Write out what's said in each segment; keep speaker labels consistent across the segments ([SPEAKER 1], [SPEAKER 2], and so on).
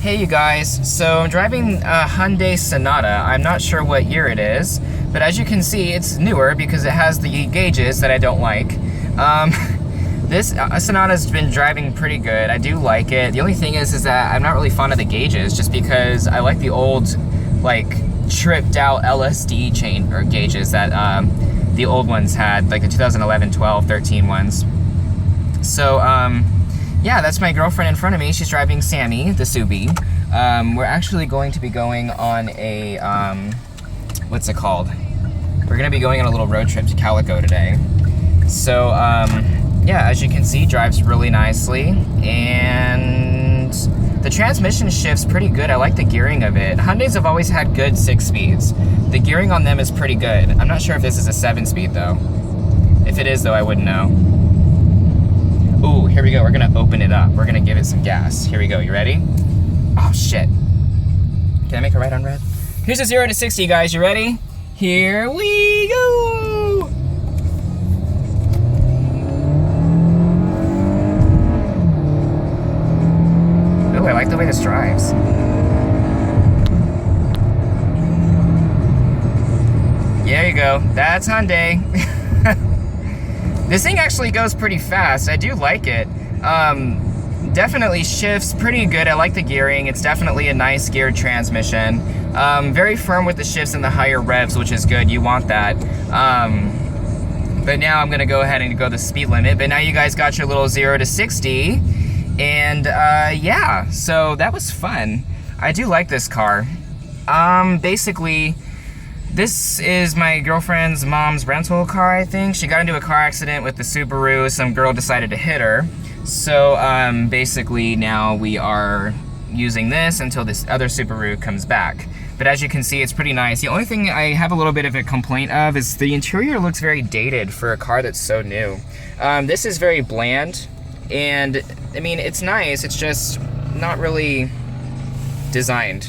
[SPEAKER 1] Hey you guys, so I'm driving a Hyundai Sonata. I'm not sure what year it is, but as you can see, it's newer because it has the gauges that I don't like. This Sonata's been driving pretty good. I do like it. The only thing is that I'm not really fond of the gauges just because I like the old, like, tripped out LSD chain or gauges that the old ones had, like the 2011, 12, 13 ones. So, yeah, that's my girlfriend in front of me. She's driving Sammy, the Subi. We're actually going to be going on a, what's it called? We're gonna be going on a little road trip to Calico today. So, yeah, as you can see, drives really nicely. And the transmission shifts pretty good. I like the gearing of it. Hyundais have always had good 6 speeds. The gearing on them is pretty good. I'm not sure if this is a 7-speed though. If it is though, I wouldn't know. Ooh, here we go. We're gonna open it up. We're gonna give it some gas. Here we go. You ready? Oh, shit. Can I make a right on red? Here's a 0 to 60, guys. You ready? Here we go! Ooh, I like the way this drives. There you go. That's Hyundai. This thing actually goes pretty fast. I do like it. Definitely shifts pretty good. I like the gearing. It's definitely a nice geared transmission. Very firm with the shifts and the higher revs, which is good. You want that. But now I'm gonna go ahead and go the speed limit. But now you guys got your little 0 to 60. And yeah, so that was fun. I do like this car. Basically, this is my girlfriend's mom's rental car, I think. She got into a car accident with the Subaru. Some girl decided to hit her. So basically now we are using this until this other Subaru comes back. But as you can see, it's pretty nice. The only thing I have a little bit of a complaint of is the interior looks very dated for a car that's so new. This is very bland, and I mean, it's nice, it's just not really designed.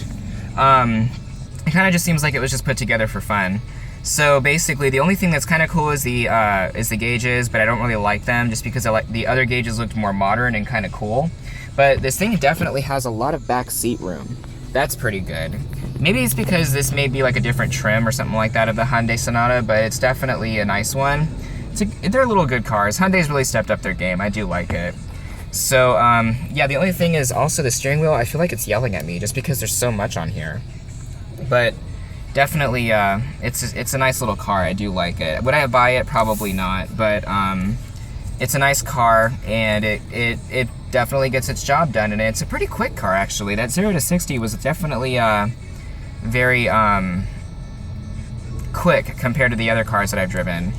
[SPEAKER 1] It kind of just seems like it was just put together for fun. So basically, the only thing that's kind of cool is the gauges, but I don't really like them just because I like the other gauges looked more modern and kind of cool. But this thing definitely has a lot of back seat room. That's pretty good. Maybe it's because this may be like a different trim or something like that of the Hyundai Sonata, but it's definitely a nice one. They're little good cars. Hyundai's really stepped up their game. I do like it. So yeah, the only thing is also the steering wheel. I feel like it's yelling at me just because there's so much on here. But definitely, it's a nice little car. I do like it. Would I buy it? Probably not. But it's a nice car, and it definitely gets its job done. And it's a pretty quick car, actually. That 0 to 60 was definitely very quick compared to the other cars that I've driven.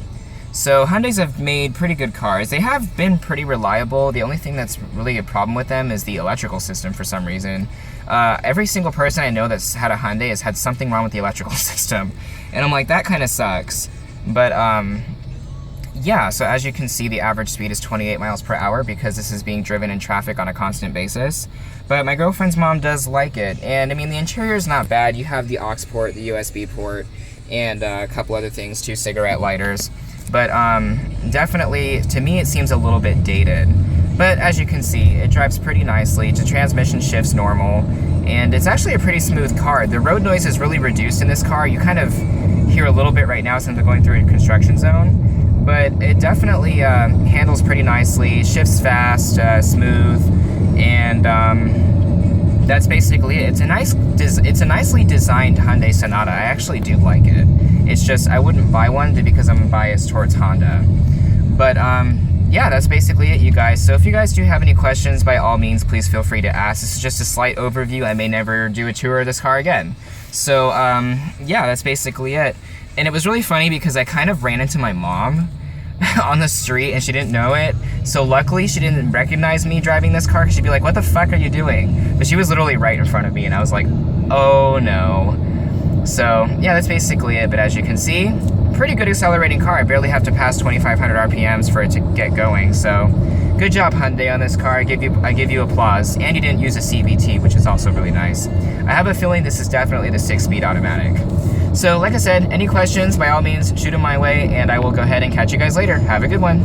[SPEAKER 1] So Hyundais have made pretty good cars. They have been pretty reliable. The only thing that's really a problem with them is the electrical system for some reason. Every single person I know that's had a Hyundai has had something wrong with the electrical system. And I'm like, that kind of sucks. But yeah, so as you can see, the average speed is 28 miles per hour because this is being driven in traffic on a constant basis. But my girlfriend's mom does like it. And I mean, the interior is not bad. You have the aux port, the USB port, and a couple other things, 2 cigarette lighters. But definitely, to me, it seems a little bit dated. But as you can see, it drives pretty nicely. The transmission shifts normal, and it's actually a pretty smooth car. The road noise is really reduced in this car. You kind of hear a little bit right now since we're going through a construction zone, but it definitely handles pretty nicely, shifts fast, smooth, and that's basically it. It's a nicely designed Hyundai Sonata. I actually do like it. It's just I wouldn't buy one because I'm biased towards Honda. But yeah, that's basically it, you guys. So if you guys do have any questions, by all means, please feel free to ask. This is just a slight overview. I may never do a tour of this car again. So yeah, that's basically it. And it was really funny because I kind of ran into my mom on the street and she didn't know it. So luckily she didn't recognize me driving this car because she'd be like, what the fuck are you doing? But she was literally right in front of me and I was like, oh no. So yeah, that's basically it. But as you can see, pretty good accelerating car. I barely have to pass 2,500 RPMs for it to get going. So good job, Hyundai, on this car. I give you applause. And you didn't use a CVT, which is also really nice. I have a feeling this is definitely the 6-speed automatic. So like I said, any questions, by all means, shoot them my way, and I will go ahead and catch you guys later. Have a good one.